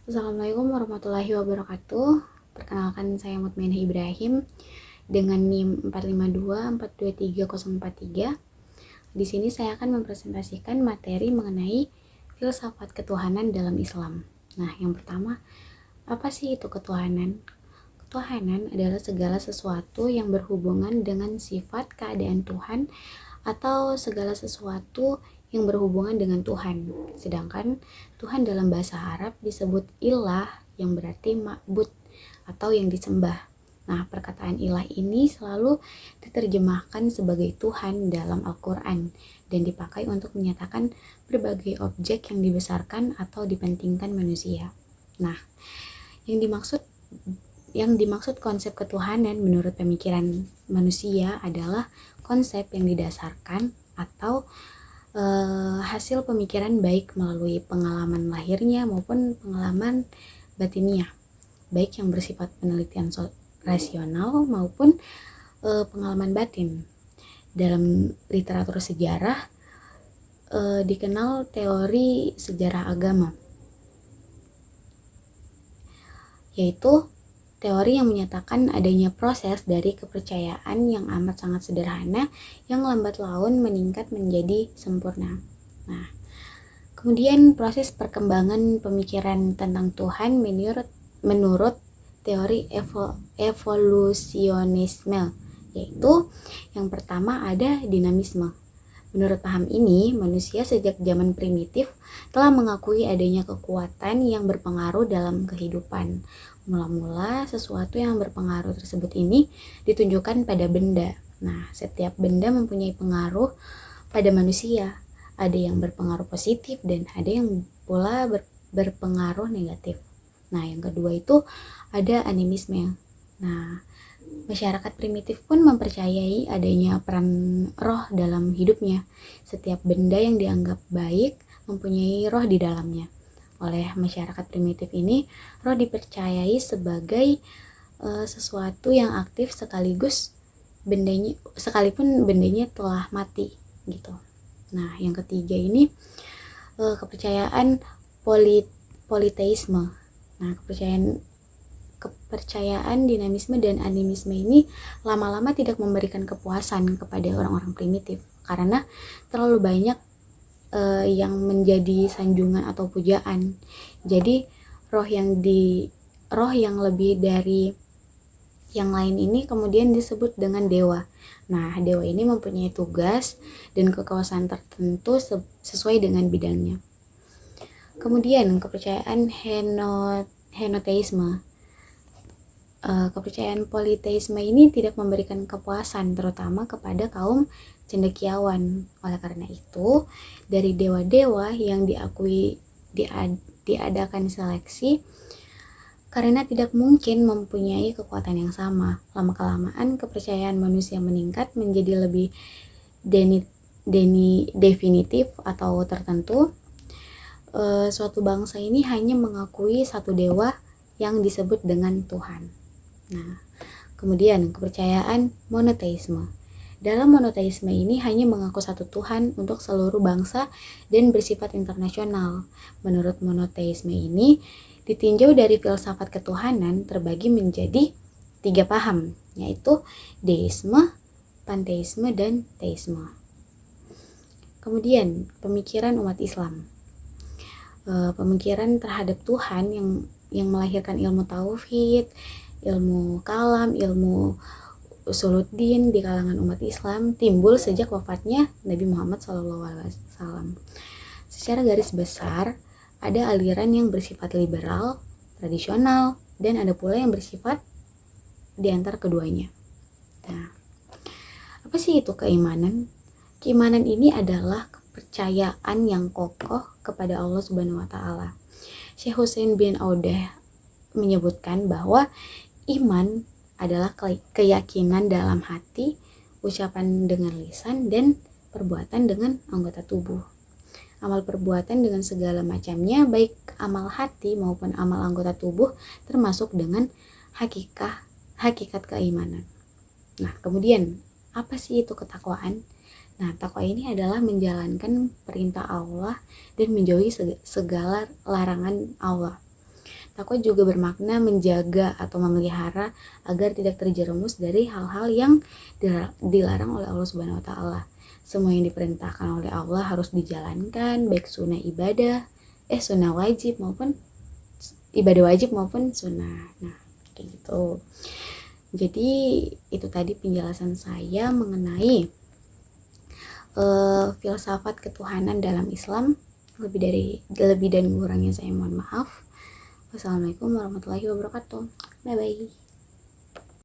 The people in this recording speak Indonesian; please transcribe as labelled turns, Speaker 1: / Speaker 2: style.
Speaker 1: Assalamualaikum warahmatullahi wabarakatuh. Perkenalkan, saya Mutmainah Ibrahim dengan NIM 452423043. Di sini saya akan mempresentasikan materi mengenai filsafat ketuhanan dalam Islam. Nah, yang pertama, apa sih itu ketuhanan? Ketuhanan adalah segala sesuatu yang berhubungan dengan sifat keadaan Tuhan atau segala sesuatu yang berhubungan dengan Tuhan. Sedangkan Tuhan dalam bahasa Arab disebut ilah, yang berarti ma'bud atau yang disembah. Nah, perkataan ilah ini selalu diterjemahkan sebagai Tuhan dalam Al-Quran dan dipakai untuk menyatakan berbagai objek yang dibesarkan atau dipentingkan manusia. Nah, yang dimaksud konsep ketuhanan menurut pemikiran manusia adalah konsep yang didasarkan atau hasil pemikiran baik melalui pengalaman lahirnya maupun pengalaman batiniah, baik yang bersifat penelitian rasional maupun pengalaman batin. Dalam literatur sejarah dikenal teori sejarah agama, yaitu teori yang menyatakan adanya proses dari kepercayaan yang amat sangat sederhana yang lambat laun meningkat menjadi sempurna. Nah, kemudian proses perkembangan pemikiran tentang Tuhan menurut teori evolusionisme, yaitu yang pertama ada dinamisme. Menurut paham ini, manusia sejak zaman primitif telah mengakui adanya kekuatan yang berpengaruh dalam kehidupan. Mula-mula sesuatu yang berpengaruh tersebut ini ditunjukkan pada benda. Nah, setiap benda mempunyai pengaruh pada manusia. Ada yang berpengaruh positif dan ada yang pula berpengaruh negatif. Nah, yang kedua itu ada animisme. Nah, masyarakat primitif pun mempercayai adanya peran roh dalam hidupnya. Setiap benda yang dianggap baik mempunyai roh di dalamnya. Oleh masyarakat primitif ini, roh dipercayai sebagai sesuatu yang aktif sekalipun bendanya telah mati gitu. Nah, yang ketiga ini kepercayaan politeisme. Nah, kepercayaan dinamisme dan animisme ini lama-lama tidak memberikan kepuasan kepada orang-orang primitif karena terlalu banyak yang menjadi sanjungan atau pujaan. Jadi roh yang lebih dari yang lain ini kemudian disebut dengan dewa. Nah, dewa ini mempunyai tugas dan kekuasaan tertentu sesuai dengan bidangnya. Kemudian kepercayaan henoteisme. Kepercayaan politeisme ini tidak memberikan kepuasan terutama kepada kaum cendekiawan. Oleh karena itu, dari dewa-dewa yang diadakan seleksi karena tidak mungkin mempunyai kekuatan yang sama. Lama-kelamaan kepercayaan manusia meningkat menjadi lebih definitif atau tertentu. Suatu bangsa ini hanya mengakui satu dewa yang disebut dengan Tuhan. Nah, kemudian kepercayaan monoteisme. Dalam monoteisme ini hanya mengaku satu Tuhan untuk seluruh bangsa dan bersifat internasional. Menurut monoteisme ini, ditinjau dari filsafat ketuhanan terbagi menjadi 3 paham, yaitu deisme, panteisme, dan teisme. Kemudian, pemikiran umat Islam. Pemikiran terhadap Tuhan yang melahirkan ilmu tauhid, ilmu kalam, ilmu usuluddin di kalangan umat Islam timbul sejak wafatnya Nabi Muhammad SAW. Secara garis besar, ada aliran yang bersifat liberal, tradisional, dan ada pula yang bersifat di antara keduanya. Nah, apa sih itu keimanan? Keimanan ini adalah kepercayaan yang kokoh kepada Allah Subhanahu wa Ta'ala. Syekh Husain bin Audah menyebutkan bahwa iman adalah keyakinan dalam hati, ucapan dengan lisan, dan perbuatan dengan anggota tubuh. Amal perbuatan dengan segala macamnya, baik amal hati maupun amal anggota tubuh, termasuk dengan hakikat keimanan. Nah, kemudian apa sih itu ketakwaan? Nah, takwa ini adalah menjalankan perintah Allah dan menjauhi segala larangan Allah. Takwa juga bermakna menjaga atau memelihara agar tidak terjerumus dari hal-hal yang dilarang oleh Allah Subhanahu wa taala. Semua yang diperintahkan oleh Allah harus dijalankan, baik sunnah wajib maupun ibadah wajib maupun sunnah. Nah, kayak gitu. Jadi itu tadi penjelasan saya mengenai filsafat ketuhanan dalam Islam. Lebih dan kurangnya saya mohon maaf. Wassalamualaikum warahmatullahi wabarakatuh. Bye bye.